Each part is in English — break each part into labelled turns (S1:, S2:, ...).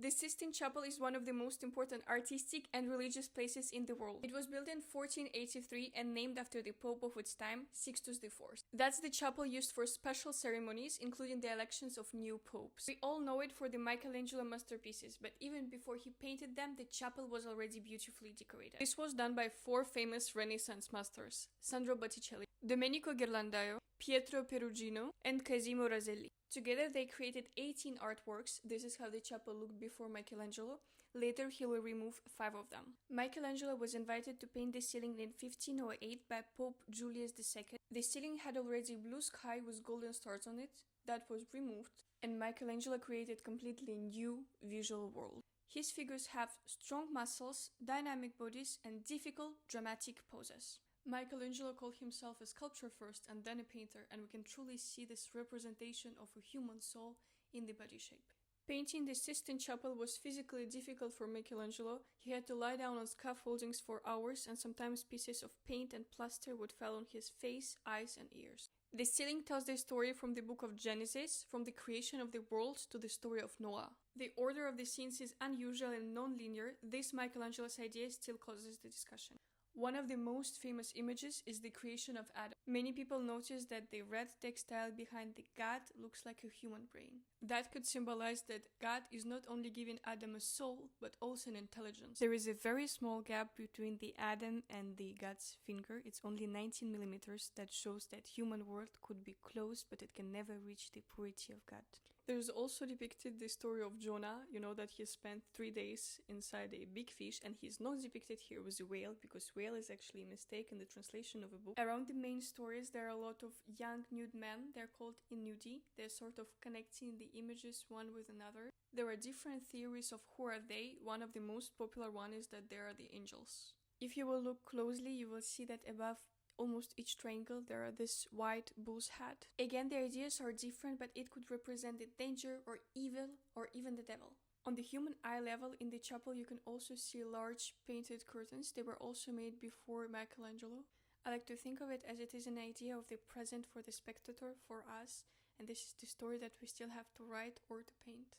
S1: The Sistine Chapel is one of the most important artistic and religious places in the world. It was built in 1483 and named after the Pope of its time, Sixtus IV. That's the chapel used for special ceremonies, including the elections of new popes. We all know it for the Michelangelo masterpieces, but even before he painted them, the chapel was already beautifully decorated. This was done by four famous Renaissance masters: Sandro Botticelli, Domenico Ghirlandaio, Pietro Perugino, and Cosimo Raselli. Together they created 18 artworks. This is how the chapel looked before Michelangelo. Later he will remove 5 of them. Michelangelo was invited to paint the ceiling in 1508 by Pope Julius II. The ceiling had already blue sky with golden stars on it. That was removed, and Michelangelo created completely new visual world. His figures have strong muscles, dynamic bodies, and difficult, dramatic poses. Michelangelo called himself a sculptor first and then a painter, and we can truly see this representation of a human soul in the body shape. Painting the Sistine Chapel was physically difficult for Michelangelo. He had to lie down on scaffoldings for hours, and sometimes pieces of paint and plaster would fall on his face, eyes, and ears. The ceiling tells the story from the book of Genesis, from the creation of the world to the story of Noah. The order of the scenes is unusual and non-linear. This Michelangelo's idea still causes the discussion. One of the most famous images is the creation of Adam. Many people notice that the red textile behind the God looks like a human brain. That could symbolize that God is not only giving Adam a soul, but also an intelligence. There is a very small gap between the Adam and the God's finger. It's only 19 millimeters. That shows that human world could be close, but it can never reach the purity of God. There's also depicted the story of Jonah. You know that he spent 3 days inside a big fish, and he's not depicted here with a whale, because whale is actually a mistake in the translation of a book. Around the main stories, there are a lot of young nude men. They're called inudi. They're sort of connecting the images one with another. There are different theories of who are they. One of the most popular one is that they are the angels. If you will look closely, you will see that above almost each triangle there are this white bull's hat. Again, the ideas are different, but it could represent the danger or evil or even the devil. On the human eye level in the chapel, you can also see large painted curtains. They were also made before Michelangelo. I like to think of it as it is an idea of the present for the spectator, for us, and this is the story that we still have to write or to paint.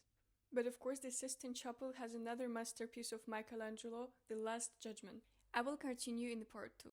S1: But of course, the Sistine Chapel has another masterpiece of Michelangelo, the Last Judgment. I will continue in the part 2.